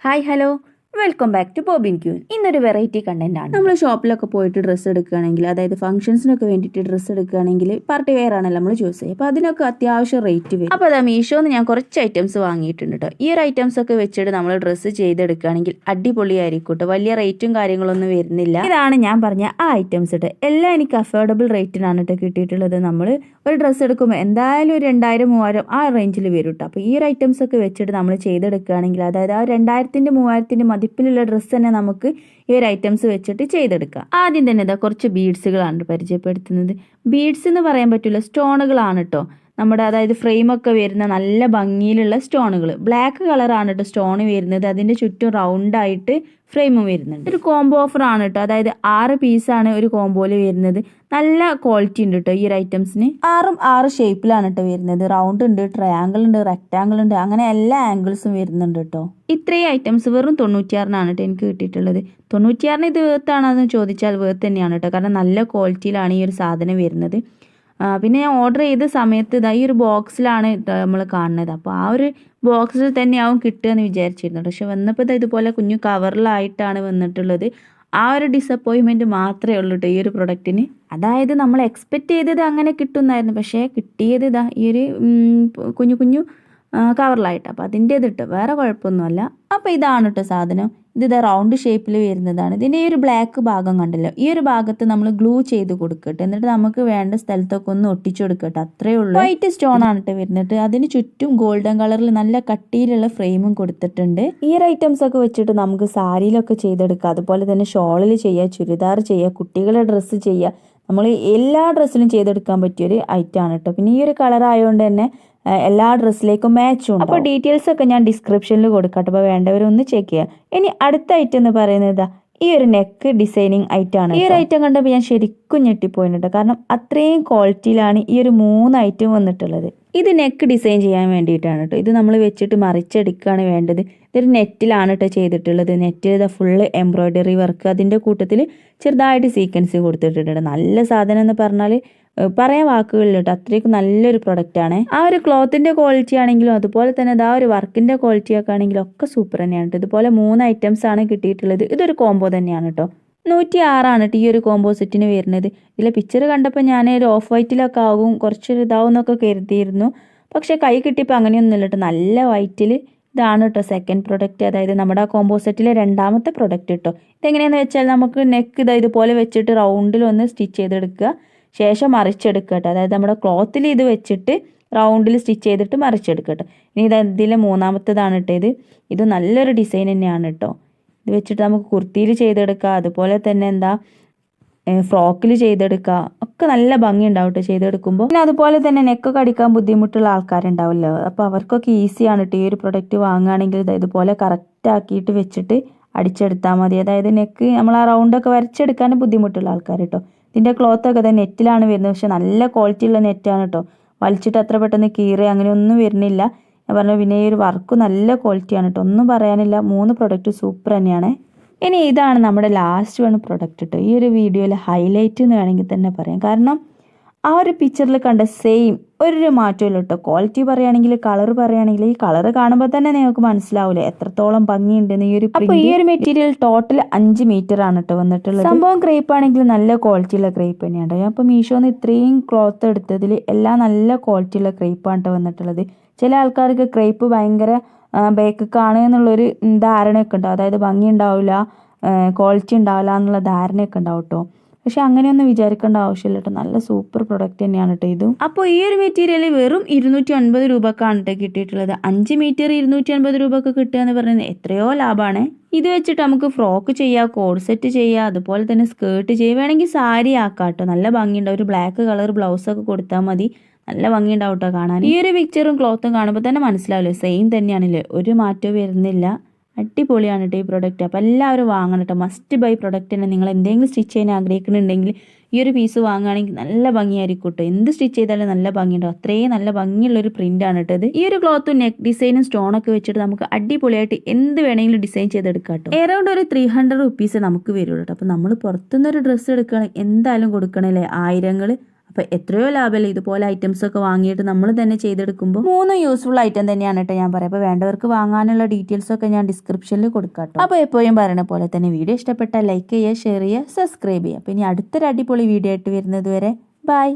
Hi hello welcome back to Bobbin Queen. ഇന്നൊരു variety content ആണ്. നമ്മൾ ഷോപ്പിലൊക്കെ പോയിട്ട് ഡ്രസ്സ് എടുക്കുകയാണെങ്കിൽ, അതായത് ഫംഗ്ഷൻസിനൊക്കെ വേണ്ടിയിട്ട് ഡ്രസ്സ് എടുക്കുകയാണെങ്കിൽ പാർട്ടി വെയർ ആണല്ലോ നമ്മൾ ചൂസ് ചെയ്യുക. അപ്പോൾ അതിനൊക്കെ അത്യാവശ്യം റേറ്റ് വരും. അപ്പോൾ അതാ മീഷോന്ന് ഞാൻ കുറച്ച് ഐറ്റംസ് വാങ്ങിയിട്ടുണ്ട് കേട്ടോ. ഈ ഒരു ഐറ്റംസ് ഒക്കെ വെച്ചിട്ട് നമ്മൾ ഡ്രസ്സ് ചെയ്തെടുക്കുകയാണെങ്കിൽ അടിപൊളിയായിരിക്കും കേട്ടോ. വലിയ റേറ്റും കാര്യങ്ങളൊന്നും വരുന്നില്ല. ഇതാണ് ഞാൻ പറഞ്ഞ ആ ഐറ്റംസ് കേട്ടോ. എല്ലാം എനിക്ക് അഫോർഡബിൾ റേറ്റിനാണ് കേട്ടോ കിട്ടിയിട്ടുള്ളത്. നമ്മൾ ഒരു ഡ്രസ്സ് എടുക്കുമ്പോൾ എന്തായാലും ഒരു 2000-3000 ആ റേഞ്ചിൽ വരും കേട്ടോ. അപ്പോൾ ഈ ഒരു ഐറ്റംസ് ഒക്കെ വെച്ചിട്ട് നമ്മൾ ചെയ്തെടുക്കുകയാണെങ്കിൽ, അതായത് ആ 2000-3000 മതിപ്പിലുള്ള ഡ്രസ്സ് തന്നെ നമുക്ക് ഈ ഒരു ഐറ്റംസ് വെച്ചിട്ട് ചെയ്തെടുക്കാം. ആദ്യം തന്നെ ഇതാ കുറച്ച് ബീഡ്സുകളാണ് പരിചയപ്പെടുത്തുന്നത്. ബീഡ്സ് എന്ന് പറയാൻ പറ്റില്ല, സ്റ്റോണുകളാണ് കേട്ടോ. നമ്മുടെ അതായത് ഫ്രെയിമൊക്കെ വരുന്ന നല്ല ഭംഗിയിലുള്ള സ്റ്റോണുകൾ. ബ്ലാക്ക് കളറാണ് കേട്ടോ സ്റ്റോൺ വരുന്നത്. അതിൻ്റെ ചുറ്റും റൗണ്ടായിട്ട് ഫ്രെയിമും വരുന്നുണ്ട്. ഒരു കോംബോ ഓഫർ ആണ് കേട്ടോ. അതായത് 6 പീസാണ് ഒരു കോംബോയിൽ വരുന്നത്. നല്ല ക്വാളിറ്റി ഉണ്ട് കേട്ടോ ഈ ഒരു ഐറ്റംസിന്. 6 ഷേപ്പിലാണ് കേട്ടോ വരുന്നത്. റൗണ്ട് ഉണ്ട്, ട്രയാങ്കിൾ ഉണ്ട്, റെക്ടാങ്കിൾ ഉണ്ട്, അങ്ങനെ എല്ലാ ആംഗിൾസും വരുന്നുണ്ട് കേട്ടോ. ഇത്രയും ഐറ്റംസ് വെറും 96-നാണ് കേട്ടോ എനിക്ക് കിട്ടിയിട്ടുള്ളത്. 96-ന് ഇത് വേർത്താണെന്ന് ചോദിച്ചാൽ വേർത്ത് തന്നെയാണ് കേട്ടോ. കാരണം നല്ല ക്വാളിറ്റിയിലാണ് ഈ ഒരു സാധനം വരുന്നത്. പിന്നെ ഞാൻ ഓർഡർ ചെയ്ത സമയത്ത് ഈ ഒരു ബോക്സിലാണ് നമ്മൾ കാണുന്നത്. അപ്പോൾ ആ ഒരു ബോക്സിൽ തന്നെയാവും കിട്ടുക എന്ന് വിചാരിച്ചിരുന്നു. പക്ഷെ വന്നപ്പോൾ ഇതുപോലെ കുഞ്ഞു കവറിലായിട്ടാണ് വന്നിട്ടുള്ളത്. ആ ഒരു ഡിസപ്പോയിൻമെൻറ്റ് മാത്രമേ ഉള്ളൂ കേട്ടോ ഈ ഒരു പ്രൊഡക്റ്റിന്. അതായത് നമ്മൾ എക്സ്പെക്റ്റ് ചെയ്തത് അങ്ങനെ കിട്ടുമെന്നായിരുന്നു, പക്ഷേ കിട്ടിയത് ഈ ഒരു കുഞ്ഞു കുഞ്ഞു കവറിലായിട്ട്. അപ്പോൾ അതിൻ്റെ ഇതിട്ട് വേറെ കുഴപ്പമൊന്നുമല്ല. അപ്പോൾ ഇതാണ് കേട്ടോ സാധനം. ഇത് റൗണ്ട് ഷേപ്പിൽ വരുന്നതാണ്. ഇതിൻ്റെ ഈ ഒരു ബ്ലാക്ക് ഭാഗം കണ്ടല്ലോ, ഈ ഒരു ഭാഗത്ത് നമ്മൾ ഗ്ലൂ ചെയ്ത് കൊടുക്കട്ടെ. എന്നിട്ട് നമുക്ക് വേണ്ട സ്ഥലത്തൊക്കെ ഒന്ന് ഒട്ടിച്ചു കൊടുക്കട്ടെ, അത്രയേ ഉള്ളൂ. വൈറ്റ് സ്റ്റോൺ ആണ് കേട്ടോ വരുന്നത്. അതിന് ചുറ്റും ഗോൾഡൻ കളറിൽ നല്ല കട്ടിയിലുള്ള ഫ്രെയിമും കൊടുത്തിട്ടുണ്ട്. ഈ ഒരു ഐറ്റംസ് ഒക്കെ വെച്ചിട്ട് നമുക്ക് സാരിയിലൊക്കെ ചെയ്തെടുക്കാം. അതുപോലെ തന്നെ ഷോളിൽ ചെയ്യുക, ചുരിദാർ ചെയ്യുക, കുട്ടികളുടെ ഡ്രസ്സ് ചെയ്യുക. നമ്മൾ എല്ലാ ഡ്രസ്സിലും ചെയ്തെടുക്കാൻ പറ്റിയൊരു ഐറ്റം ആണ് കേട്ടോ. പിന്നെ ഈ ഒരു കളർ ആയതുകൊണ്ട് തന്നെ എല്ലാ ഡ്രസ്സിലേക്കും മാച്ചും ഉണ്ട്. അപ്പോൾ ഡീറ്റെയിൽസ് ഒക്കെ ഞാൻ ഡിസ്ക്രിപ്ഷനിൽ കൊടുക്കട്ടെ. അപ്പോൾ വേണ്ടവരൊന്ന് ചെക്ക് ചെയ്യുക. ഇനി അടുത്ത ഐറ്റം എന്ന് പറയുന്നത് ഈ ഒരു നെക്ക് ഡിസൈനിങ് ഐറ്റം ആണ്. ഈ ഒരു ഐറ്റം കണ്ടപ്പോൾ ഞാൻ ശരിക്കും ഞെട്ടിപ്പോയിട്ടുണ്ട്. കാരണം അത്രയും ക്വാളിറ്റിയിലാണ് ഈ ഒരു 3 ഐറ്റം വന്നിട്ടുള്ളത്. ഇത് നെക്ക് ഡിസൈൻ ചെയ്യാൻ വേണ്ടിയിട്ടാണ് കേട്ടോ. ഇത് നമ്മൾ വെച്ചിട്ട് മറിച്ചെടുക്കുകയാണ് വേണ്ടത്. ഇതൊരു നെറ്റിലാണ് കേട്ടോ ചെയ്തിട്ടുള്ളത്. നെറ്റിൽ ഫുള്ള് എംബ്രോയ്ഡറി വർക്ക്, അതിൻ്റെ കൂട്ടത്തിൽ ചെറുതായിട്ട് സീക്വൻസ് കൊടുത്തിട്ടുണ്ട്. നല്ല സാധനം എന്ന് പറഞ്ഞാൽ പറയാൻ വാക്കുകളില്ല കേട്ടോ. അത്രയ്ക്ക് നല്ലൊരു പ്രൊഡക്റ്റാണ്. ആ ഒരു ക്ലോത്തിൻ്റെ ക്വാളിറ്റി ആണെങ്കിലും അതുപോലെ തന്നെ ആ ഒരു വർക്കിൻ്റെ ക്വാളിറ്റി ഒക്കെ ആണെങ്കിലും ഒക്കെ സൂപ്പർ തന്നെയാണ് കേട്ടോ. ഇതുപോലെ 3 ഐറ്റംസ് ആണ് കിട്ടിയിട്ടുള്ളത്. ഇതൊരു കോംബോ തന്നെയാണ് കേട്ടോ. 106 കേട്ടോ ഈ ഒരു കോംബോ സെറ്റിന് വരുന്നത്. ഇതിലെ പിക്ചർ കണ്ടപ്പോൾ ഞാൻ ഒരു ഓഫ് വൈറ്റിലൊക്കെ ആകും, കുറച്ചൊരു ഇതാവും എന്നൊക്കെ കരുതിയിരുന്നു. പക്ഷേ കൈ കിട്ടിയപ്പോൾ അങ്ങനെയൊന്നുമില്ല കേട്ടോ. നല്ല വൈറ്റിൽ ഇതാണ് കേട്ടോ സെക്കൻഡ് പ്രൊഡക്റ്റ്. അതായത് നമ്മുടെ ആ കോംബോ സെറ്റിലെ 2ാമത്തെ പ്രൊഡക്റ്റ് കേട്ടോ. ഇതെങ്ങനെയാണെന്ന് വെച്ചാൽ നമുക്ക് നെക്ക് ഇതുപോലെ വെച്ചിട്ട് റൗണ്ടിൽ ഒന്ന് സ്റ്റിച്ച് ചെയ്തെടുക്കുക, ശേഷം മറിച്ചെടുക്കട്ടെ. അതായത് നമ്മുടെ ക്ലോത്തിൽ ഇത് വെച്ചിട്ട് റൗണ്ടിൽ സ്റ്റിച്ച് ചെയ്തിട്ട് മറിച്ചെടുക്കട്ടെ. ഇനി ഇതിലെ 3ാമത്തേതാണ് കേട്ടോ. ഇത് നല്ലൊരു ഡിസൈൻ തന്നെയാണ് കേട്ടോ. ഇത് വെച്ചിട്ട് നമുക്ക് കുർത്തിയിൽ ചെയ്തെടുക്കുക, അതുപോലെ തന്നെ ഫ്രോക്കിൽ ചെയ്തെടുക്കുക, ഒക്കെ നല്ല ഭംഗി ഉണ്ടാവും കേട്ടോ ചെയ്തെടുക്കുമ്പോൾ. പിന്നെ അതുപോലെ തന്നെ നെക്കൊക്കെ അടിക്കാൻ ബുദ്ധിമുട്ടുള്ള ആൾക്കാരുണ്ടാവുമല്ലോ, അപ്പോൾ അവർക്കൊക്കെ ഈസിയാണ് കേട്ടോ ഈ ഒരു പ്രൊഡക്റ്റ് വാങ്ങുകയാണെങ്കിൽ. ഇതുപോലെ കറക്റ്റ് ആക്കിയിട്ട് വെച്ചിട്ട് അടിച്ചെടുത്താൽ മതി. അതായത് നെക്ക് നമ്മൾ ആ റൗണ്ടൊക്കെ വരച്ചെടുക്കാൻ ബുദ്ധിമുട്ടുള്ള ആൾക്കാർ കേട്ടോ. ഇതിൻ്റെ ക്ലോത്തൊക്കെ നെറ്റിലാണ് വരുന്നത്. പക്ഷെ നല്ല ക്വാളിറ്റി ഉള്ള നെറ്റാണ് കേട്ടോ. വലിച്ചിട്ട് അത്ര പെട്ടെന്ന് കീറി അങ്ങനെയൊന്നും വരുന്നില്ല. ഞാൻ പറഞ്ഞു പിന്നെ ഈ ഒരു വർക്ക് നല്ല ക്വാളിറ്റിയാണ് കേട്ടോ, ഒന്നും പറയാനില്ല. 3 പ്രൊഡക്റ്റ് സൂപ്പർ തന്നെയാണ്. ഇനി ഇതാണ് നമ്മുടെ ലാസ്റ്റ് പ്രൊഡക്റ്റ് കേട്ടോ. ഈ ഒരു വീഡിയോയിൽ ഹൈലൈറ്റ് എന്ന് വേണമെങ്കിൽ തന്നെ പറയാം. കാരണം ആ ഒരു പിക്ചറിൽ കണ്ട സെയിം ഒരു മാറ്റമില്ല കേട്ടോ. ക്വാളിറ്റി പറയുകയാണെങ്കിൽ, കളർ പറയുകയാണെങ്കിൽ, ഈ കളർ കാണുമ്പോൾ തന്നെ നിങ്ങൾക്ക് മനസ്സിലാവില്ലേ എത്രത്തോളം ഭംഗിയുണ്ടെന്ന് ഈ ഒരു. അപ്പോൾ ഈ ഒരു മെറ്റീരിയൽ ടോട്ടൽ 5 മീറ്റർ ആണ് കേട്ടോ വന്നിട്ടുള്ളത്. സംഭവം ക്രേപ്പ് ആണെങ്കിൽ നല്ല ക്വാളിറ്റിയുള്ള ക്രേപ്പ് തന്നെയാണ്. ഞാൻ ഇപ്പോൾ മീഷോന്ന് ഇത്രയും ക്ലോത്ത് എടുത്തതിൽ എല്ലാം നല്ല ക്വാളിറ്റിയുള്ള ക്രേപ്പാണ് കേട്ടോ വന്നിട്ടുള്ളത്. ചില ആൾക്കാർക്ക് ക്രേപ്പ് ഭയങ്കര ബേക്കാണ് എന്നുള്ളൊരു ധാരണയൊക്കെ ഉണ്ടാവും. അതായത് ഭംഗി ഉണ്ടാവില്ല, ക്വാളിറ്റി ഉണ്ടാവില്ല എന്നുള്ള ധാരണയൊക്കെ ഉണ്ടാവും കേട്ടോ. പക്ഷെ അങ്ങനെയൊന്നും വിചാരിക്കേണ്ട ആവശ്യമില്ല കേട്ടോ. നല്ല സൂപ്പർ പ്രൊഡക്റ്റ് തന്നെയാണ് കേട്ടോ ഇതും. അപ്പോൾ ഈ ഒരു മെറ്റീരിയൽ വെറും 250 രൂപക്കാണ് കേട്ടോ കിട്ടിയിട്ടുള്ളത്. 5 മീറ്റർ 250 രൂപക്ക് കിട്ടുക എന്ന് പറയുന്നത് എത്രയോ ലാഭമാണ്. ഇത് വെച്ചിട്ട് നമുക്ക് ഫ്രോക്ക് ചെയ്യാം, കോഡ് സെറ്റ് ചെയ്യാം, അതുപോലെ തന്നെ സ്കേർട്ട് ചെയ്യാം, വേണമെങ്കിൽ സാരി ആക്കാം കേട്ടോ. നല്ല ഭംഗിയുണ്ടാവും. ഒരു ബ്ലാക്ക് കളർ ബ്ലൗസൊക്കെ കൊടുത്താൽ മതി, നല്ല ഭംഗിയുണ്ടാവും കേട്ടോ കാണാൻ. ഈ ഒരു പിക്ചറും ക്ലോത്തും കാണുമ്പോൾ തന്നെ മനസ്സിലാവില്ലേ സെയിം തന്നെയാണല്ലേ, ഒരു മാറ്റവും വരുന്നില്ല. അടിപൊളിയാണ് കേട്ടോ ഈ പ്രൊഡക്റ്റ്. അപ്പോൾ എല്ലാവരും വാങ്ങണം കേട്ടോ. മസ്റ്റ് ബൈ പ്രൊഡക്റ്റ് തന്നെ. നിങ്ങൾ എന്തെങ്കിലും സ്റ്റിച്ച് ചെയ്യാൻ ആഗ്രഹിക്കുന്നുണ്ടെങ്കിൽ ഈ ഒരു പീസ് വാങ്ങുകയാണെങ്കിൽ നല്ല ഭംഗിയായിരിക്കും കേട്ടോ. എന്ത് സ്റ്റിച്ച് ചെയ്താലും നല്ല ഭംഗിയുണ്ടാവും. അത്രയും നല്ല ഭംഗിയുള്ളൊരു പ്രിൻ്റാണ് കേട്ടോ ഇത്. ഈ ഒരു ക്ലോത്തും നെക്ക് ഡിസൈനും സ്റ്റോണൊക്കെ വെച്ചിട്ട് നമുക്ക് അടിപൊളിയായിട്ട് എന്ത് വേണമെങ്കിലും ഡിസൈൻ ചെയ്തെടുക്കാം കേട്ടോ. എറൗണ്ട് ഒരു 300 റുപ്പീസ് നമുക്ക് വരുള്ളൂ കേട്ടോ. അപ്പോൾ നമ്മൾ പുറത്തുനിന്നൊരു ഡ്രസ്സ് എടുക്കുകയാണെങ്കിൽ എന്തായാലും കൊടുക്കണല്ലേ 1000. അപ്പോൾ എത്രയോ ലാഭമല്ലേ ഇതുപോലെ ഐറ്റംസ് ഒക്കെ വാങ്ങിയിട്ട് നമ്മൾ തന്നെ ചെയ്തെടുക്കുമ്പോൾ. 3 യൂസ്ഫുൾ ഐറ്റം തന്നെയാണ് കേട്ടോ ഞാൻ പറയാം. അപ്പോൾ വേണ്ടവർക്ക് വാങ്ങാനുള്ള ഡീറ്റെയിൽസ് ഒക്കെ ഞാൻ ഡിസ്ക്രിപ്ഷനിൽ കൊടുക്കാം കേട്ടോ. അപ്പോൾ എപ്പോഴും പറയുന്ന പോലെ തന്നെ വീഡിയോ ഇഷ്ടപ്പെട്ടാൽ ലൈക്ക് ചെയ്യുക, ഷെയർ ചെയ്യുക, സബ്സ്ക്രൈബ് ചെയ്യുക. അപ്പോൾ ഇനി അടുത്തൊരു അടിപൊളി വീഡിയോ ആയിട്ട് വരുന്നത് വരെ ബൈ.